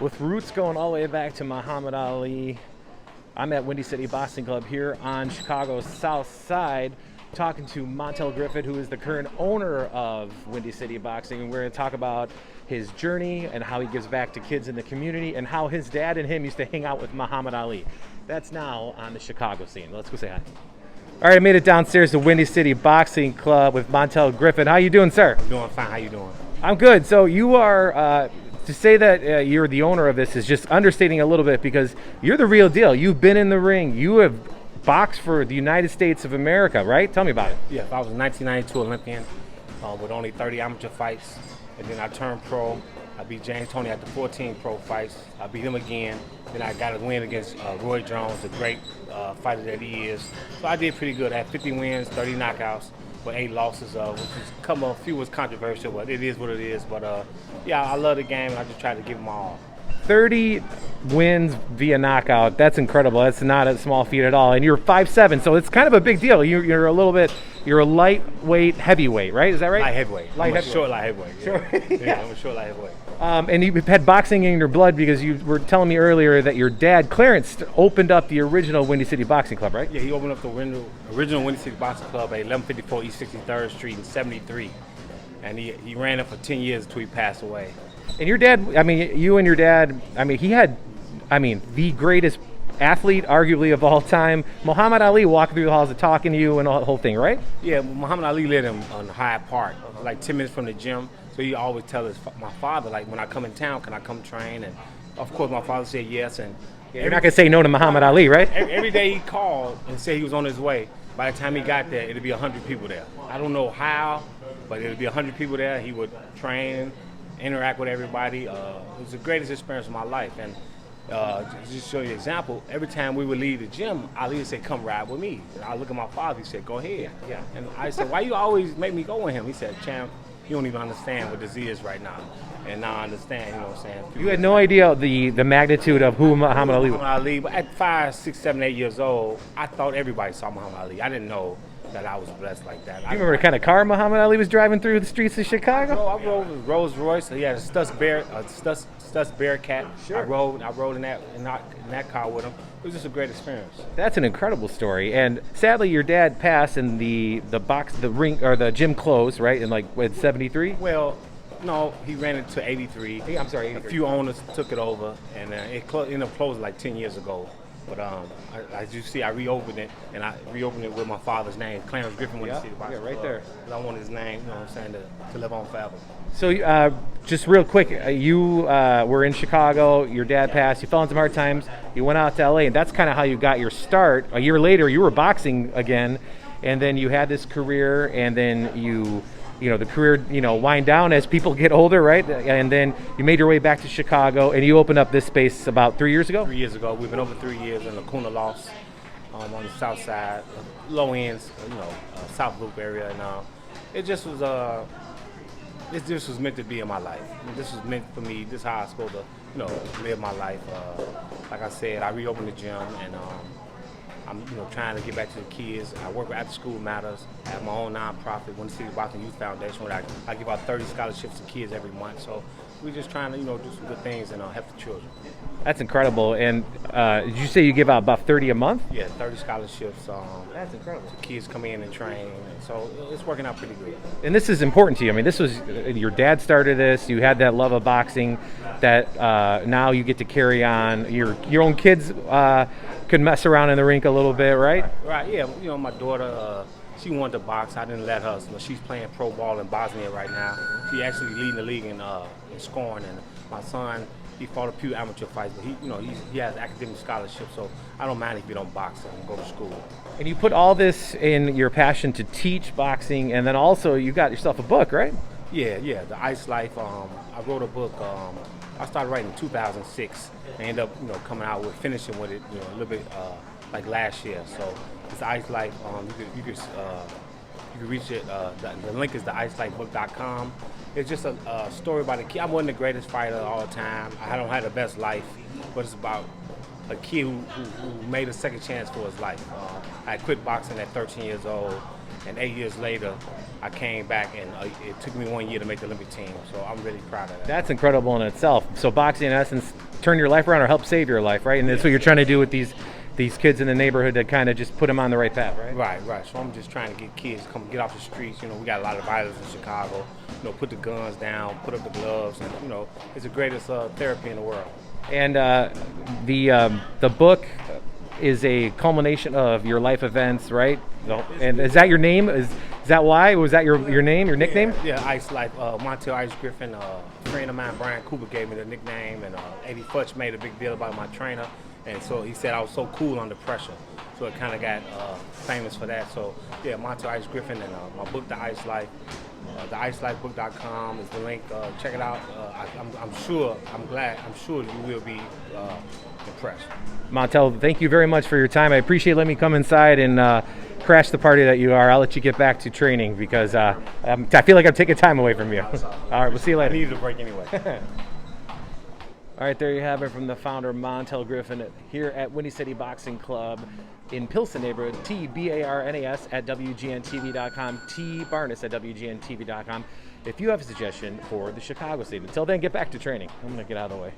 With roots going all the way back to Muhammad Ali, I'm at Windy City Boxing Club here on Chicago's South Side, talking to Montell Griffin, who is the current owner of Windy City Boxing, and we're going to talk about his journey and how he gives back to kids in the community and how his dad and him used to hang out with Muhammad Ali. That's now on the Chicago scene. Let's go say hi. All right, I made it downstairs to Windy City Boxing Club with Montell Griffin. How you doing, sir? I'm doing fine. How you doing? I'm good. So you are, to say that you're the owner of this is just understating a little bit, because you're the real deal. You've been in the ring. You have boxed for the United States of America, right? Tell me about it. Yeah, I was a 1992 Olympian with only 30 amateur fights. And then I turned pro. I beat James Toney at the 14 pro fights. I beat him again. Then I got a win against Roy Jones, the great fighter that he is. So I did pretty good. I had 50 wins, 30 knockouts, but 8 losses, which is a few was controversial, but it is what it is. But yeah, I love the game, and I just try to give them all. 30 wins via knockout. That's incredible. That's not a small feat at all. And you're 5'7", so it's kind of a big deal. You're a lightweight, heavyweight, right? Is that right? Light heavyweight. Short light heavyweight. Yeah. Sure. Yeah, I'm a short light heavyweight. And you've had boxing in your blood, because you were telling me earlier that your dad, Clarence, opened up the original Windy City Boxing Club, right? Yeah, he opened up the original Windy City Boxing Club at 1154 East 63rd Street in '73. And he ran it for 10 years until he passed away. And your dad, you and your dad, he had, the greatest athlete, arguably, of all time. Muhammad Ali walking through the halls and talking to you and all the whole thing, right? Yeah, Muhammad Ali lived on Hyde Park, like 10 minutes from the gym. So he always tell my father, like, when I come in town, can I come train? And of course, my father said yes. And you're not gonna say no to Muhammad Ali, right? Every day he called and said he was on his way. By the time he got there, it'd be 100 people there. I don't know how, but it'd be 100 people there. He would train, interact with everybody. It was the greatest experience of my life. And just to show you an example, every time we would leave the gym, Ali would say, come ride with me. And I look at my father, he said, go ahead. Yeah. And I said, why you always make me go with him? He said, champ, you don't even understand what this is right now. And now I understand, you know what I'm saying? You had no idea the magnitude of who Muhammad Ali was. Muhammad Ali, but at 5, 6, 7, 8 years old, I thought everybody saw Muhammad Ali. I didn't know that I was blessed like that. You remember the kind of car Muhammad Ali was driving through the streets of Chicago? I rode with Rolls Royce. He had a Stutz Bearcat. Sure. I rode in that car with him. It was just a great experience. That's an incredible story. And sadly, your dad passed, and the ring or the gym closed, right? In '73. Well, no, he ran it to '83. I'm sorry, 83. A few owners took it over, and it ended up closing like 10 years ago. But as you see, I reopened it, and I reopened it with my father's name, Clarence Griffin, Windy City Boxing Club. Yeah, right there. I wanted his name, you know what I'm saying, to live on forever. So just real quick, you were in Chicago, your dad passed, you fell into some hard times, you went out to LA, and that's kind of how you got your start. A year later, you were boxing again, and then you had this career, and then the career, wind down as people get older, right? And then you made your way back to Chicago, and you opened up this space about 3 years ago? 3 years ago. We've been over 3 years in Lacuna Lost on the south side, low ends, South Loop area. And it just was meant to be in my life. This was meant for me. This is how I was supposed to, live my life. Like I said, I reopened the gym, and I'm trying to get back to the kids. I work with After School Matters. I have my own nonprofit, Windy City Boxing Youth Foundation, where I give out 30 scholarships to kids every month. So we're just trying to do some good things and help the children. That's incredible. And did you say you give out about 30 a month? Yeah, 30 scholarships. That's incredible. So kids come in and train, and so it's working out pretty good. And this is important to you. This was your dad started this. You had that love of boxing that now you get to carry on. Your own kids could mess around in the rink a little bit, right? Right. Yeah. My daughter, she wanted to box. I didn't let her. She's playing pro ball in Bosnia right now. She's actually leading the league in scoring. And my son, he fought a few amateur fights, but he has academic scholarship, so I don't mind if you don't box and go to school. And you put all this in your passion to teach boxing, and then also you got yourself a book, right? Yeah, The Ice Life. I wrote a book. I started writing in 2006. I ended up, coming out with finishing with it, a little bit like last year. So it's Ice Life. You can reach it. The link is theicelifebook.com. It's just a story about a kid. I wasn't the greatest fighter all the time. I don't have the best life, but it's about a kid who made a second chance for his life. I quit boxing at 13 years old, and 8 years later, I came back, and it took me 1 year to make the Olympic team. So I'm really proud of that. That's incredible in itself. So boxing, in essence, turn your life around or help save your life, right? And that's what you're trying to do with these kids in the neighborhood, to kind of just put them on the right path, right? Right. So I'm just trying to get kids come get off the streets. You know, we got a lot of violence in Chicago. You know, put the guns down, put up the gloves, and you know, it's the greatest therapy in the world. And the book is a culmination of your life events, right? And is that your name? Is that why? Was that your name, your nickname? Yeah, Ice Life. Montell Ice Griffin, a friend of mine, Brian Cooper, gave me the nickname, and Eddie Futch made a big deal about my trainer. And so he said I was so cool under pressure. So it kind of got famous for that. So yeah, Montell Ice Griffin, and my book, The Ice Life. theicelifebook.com is the link. Check it out. I'm sure you will be impressed. Montell, thank you very much for your time. I appreciate letting me come inside and crash the party that you are. I'll let you get back to training because I feel like I'm taking time away from you. All right, we'll see you later. I needed a break anyway. All right, there you have it from the founder, Montell Griffin, here at Windy City Boxing Club in Pilsen neighborhood, TBARNAS at WGNTV.com, TBarnes at WGNTV.com. If you have a suggestion for the Chicago scene. Until then, get back to training. I'm going to get out of the way.